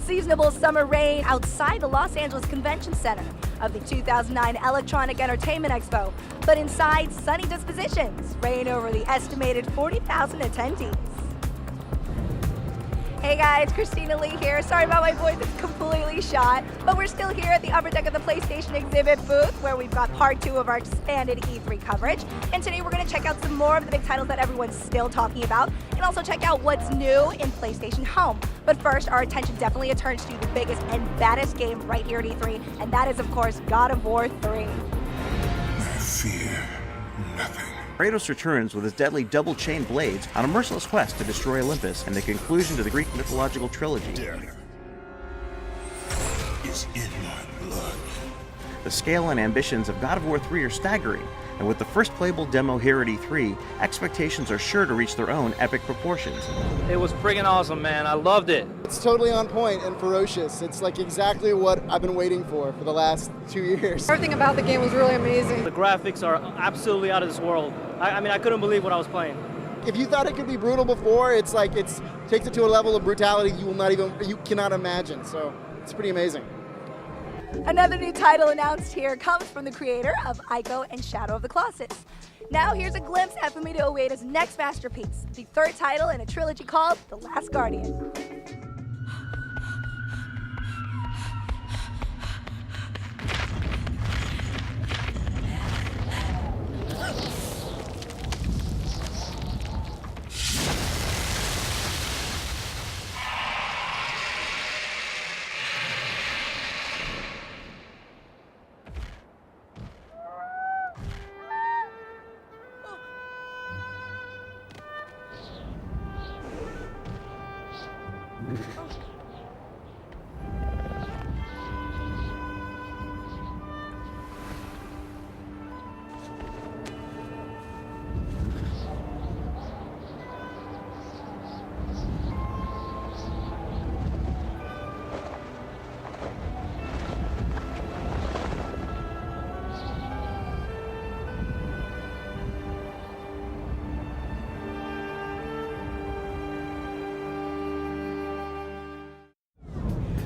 unseasonable summer rain outside the Los Angeles Convention Center of the 2009 Electronic Entertainment Expo, but inside, sunny dispositions reign over the estimated 40,000 attendees. Hey guys, Christina Lee here. Sorry about my voice, it's completely shot, but we're still here at the upper deck of the PlayStation exhibit booth where we've got part 2 of our expanded E3 coverage. And today we're going to check out some more of the big titles that everyone's still talking about and also check out what's new in PlayStation Home. But first, our attention definitely turns to the biggest and baddest game right here at E3, and that is, of course, God of War 3. I fear nothing. Kratos returns with his deadly double-chain blades on a merciless quest to destroy Olympus and the conclusion to the Greek mythological trilogy. Death is in my blood. The scale and ambitions of God of War 3 are staggering, and with the first playable demo here at E3, expectations are sure to reach their own epic proportions. It was friggin' awesome, man. I loved it. It's totally on point and ferocious. It's like exactly what I've been waiting for the last 2 years. Everything about the game was really amazing. The graphics are absolutely out of this world. I mean, I couldn't believe what I was playing. If you thought it could be brutal before, it's like takes it to a level of brutality you cannot imagine. So it's pretty amazing. Another new title announced here comes from the creator of Ico and Shadow of the Colossus. Now here's a glimpse at Fumito Ueda's next masterpiece, the third title in a trilogy called The Last Guardian.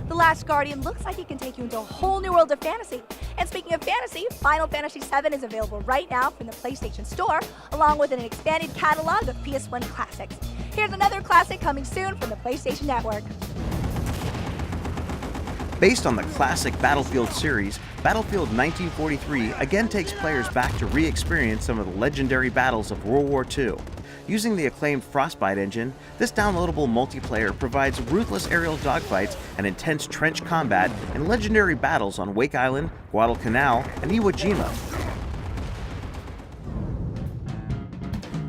The Last Guardian looks like it can take you into a whole new world of fantasy. And speaking of fantasy, Final Fantasy VII is available right now from the PlayStation Store, along with an expanded catalog of PS1 classics. Here's another classic coming soon from the PlayStation Network. Based on the classic Battlefield series, Battlefield 1943 again takes players back to re-experience some of the legendary battles of World War II. Using the acclaimed Frostbite engine, this downloadable multiplayer provides ruthless aerial dogfights and intense trench combat in legendary battles on Wake Island, Guadalcanal, and Iwo Jima.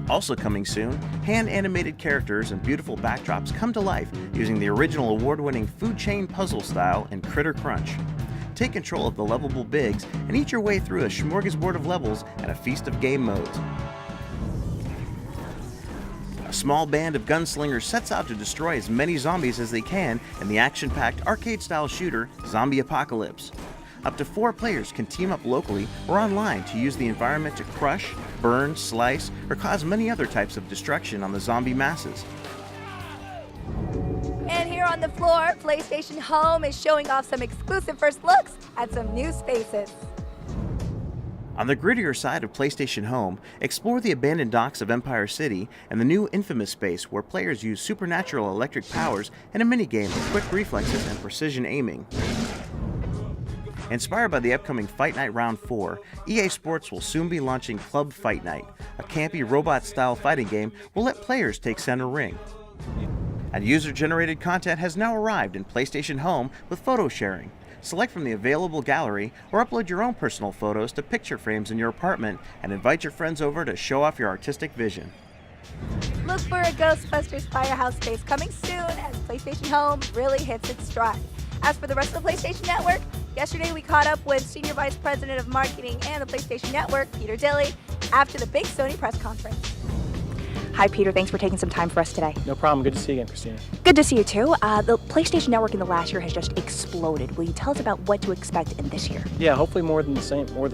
Also coming soon, hand-animated characters and beautiful backdrops come to life using the original award-winning food chain puzzle style in Critter Crunch. Take control of the lovable bigs and eat your way through a smorgasbord of levels and a feast of game modes. A small band of gunslingers sets out to destroy as many zombies as they can in the action-packed arcade-style shooter Zombie Apocalypse. Up to 4 players can team up locally or online to use the environment to crush, burn, slice, or cause many other types of destruction on the zombie masses. And here on the floor, PlayStation Home is showing off some exclusive first looks at some new spaces. On the grittier side of PlayStation Home, explore the abandoned docks of Empire City and the new Infamous space where players use supernatural electric powers in a minigame with quick reflexes and precision aiming. Inspired by the upcoming Fight Night Round 4, EA Sports will soon be launching Club Fight Night, a campy robot-style fighting game will let players take center ring. And user-generated content has now arrived in PlayStation Home with photo sharing. Select from the available gallery or upload your own personal photos to picture frames in your apartment and invite your friends over to show off your artistic vision. Look for a Ghostbusters Firehouse space coming soon as PlayStation Home really hits its stride. As for the rest of the PlayStation Network, yesterday we caught up with Senior Vice President of Marketing and the PlayStation Network, Peter Dilley, after the big Sony press conference. Hi, Peter. Thanks for taking some time for us today. No problem. Good to see you again, Christina. Good to see you, too. The PlayStation Network in the last year has just exploded. Will you tell us about what to expect in this year? Yeah, hopefully more the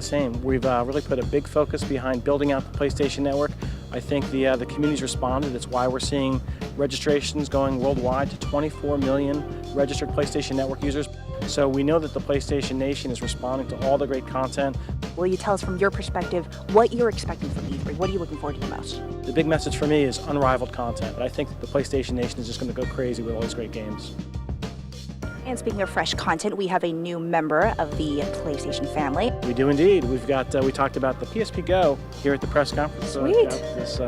same. We've really put a big focus behind building out the PlayStation Network. I think the community's responded. That's why we're seeing registrations going worldwide to 24 million registered PlayStation Network users. So we know that the PlayStation Nation is responding to all the great content. Will you tell us from your perspective what you're expecting from E3? What are you looking forward to the most? The big message for me is unrivaled content, but I think that the PlayStation Nation is just going to go crazy with all these great games. And speaking of fresh content, we have a new member of the PlayStation family. We do indeed. We've got, we talked about the PSP Go here at the press conference. Sweet. We've got this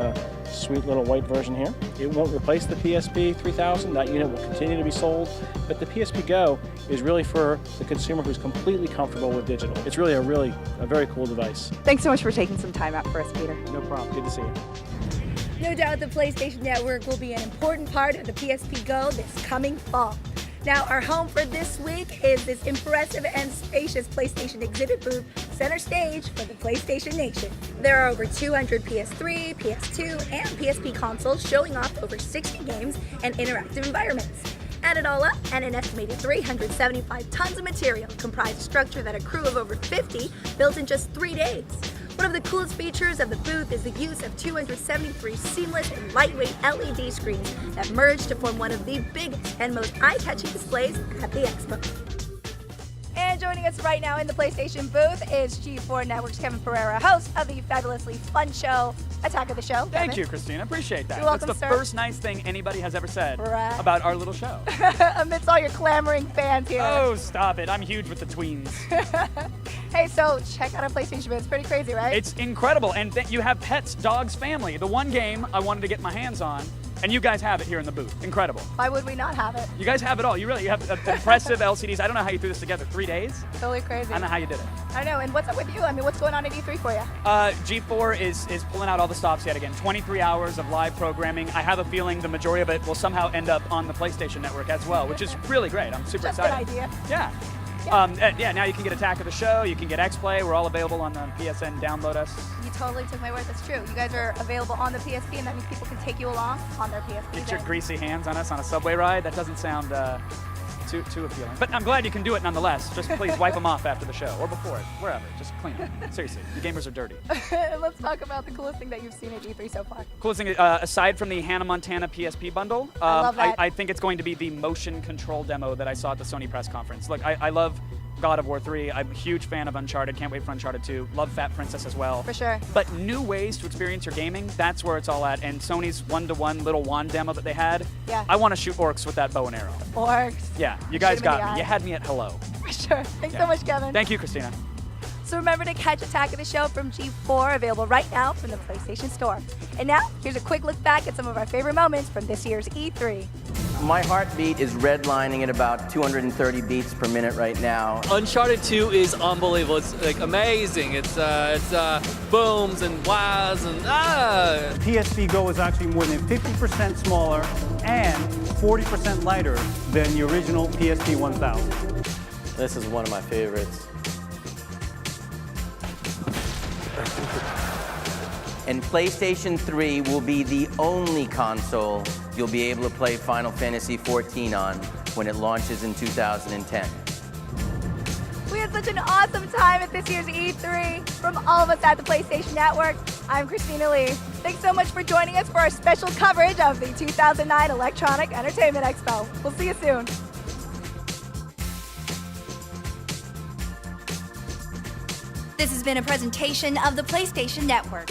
sweet little white version here. It won't replace the PSP 3000. That unit will continue to be sold. But the PSP Go is really for the consumer who's completely comfortable with digital. It's really a very cool device. Thanks so much for taking some time out for us, Peter. No problem. Good to see you. No doubt the PlayStation Network will be an important part of the PSP Go this coming fall. Now, our home for this week is this impressive and spacious PlayStation exhibit booth, center stage for the PlayStation Nation. There are over 200 PS3, PS2, and PSP consoles showing off over 60 games and interactive environments. Add it all up, and an estimated 375 tons of material comprise a structure that a crew of over 50 built in just 3 days. One of the coolest features of the booth is the use of 273 seamless and lightweight LED screens that merge to form one of the biggest and most eye-catching displays at the expo. And joining us right now in the PlayStation booth is G4 Network's Kevin Pereira, host of the fabulously fun show, Attack of the Show. Thank you, Christina. Appreciate that. You're welcome, That's the sir. first nice thing anybody has ever said Right. about our little show. Amidst all your clamoring fans here. Oh, stop it. I'm huge with the tweens. Hey, so check out our PlayStation booth. It's pretty crazy, right? It's incredible. And you have pets, dogs, family. The one game I wanted to get my hands on, and you guys have it here in the booth. Incredible. Why would we not have it? You guys have it all. You have impressive LCDs. I don't know how you threw this together. 3 days? Totally crazy. I don't know how you did it. I know. And what's up with you? I mean, what's going on at E3 for you? G4 is pulling out all the stops yet again. 23 hours of live programming. I have a feeling the majority of it will somehow end up on the PlayStation Network as well, which is really great. I'm super Just excited. an idea. Yeah. Now you can get Attack of the Show, you can get X-Play. We're all available on the PSN. Download us. You totally took my word. That's true. You guys are available on the PSP, and that means people can take you along on their PSP. Get your then. greasy hands on us on a subway ride. That doesn't sound too appealing. But I'm glad you can do it nonetheless. Just please wipe them off after the show or before it, wherever. Just clean them. Seriously, the gamers are dirty. Let's talk about the coolest thing that you've seen at E3 so far. Coolest thing, aside from the Hannah Montana PSP bundle, I love that. I think it's going to be the motion control demo that I saw at the Sony press conference. Look, I love God of War 3. I'm a huge fan of Uncharted. Can't wait for Uncharted 2. Love Fat Princess as well. For sure. But new ways to experience your gaming, that's where it's all at. And Sony's one-to-one little wand demo that they had, Yeah. I want to shoot orcs with that bow and arrow. Orcs. Yeah, you guys Shoot 'em in got the me. You eye. had me at hello. For sure. Thanks Yeah. so much, Kevin. Thank you, Christina. So remember to catch Attack of the Show from G4, available right now from the PlayStation Store. And now, here's a quick look back at some of our favorite moments from this year's E3. My heartbeat is redlining at about 230 beats per minute right now. Uncharted 2 is unbelievable. It's like amazing. It's booms and wahs and PSP Go is actually more than 50% smaller and 40% lighter than the original PSP 1000. This is one of my favorites. And PlayStation 3 will be the only console you'll be able to play Final Fantasy XIV on when it launches in 2010. We had such an awesome time at this year's E3. From all of us at the PlayStation Network, I'm Christina Lee. Thanks so much for joining us for our special coverage of the 2009 Electronic Entertainment Expo. We'll see you soon. This has been a presentation of the PlayStation Network.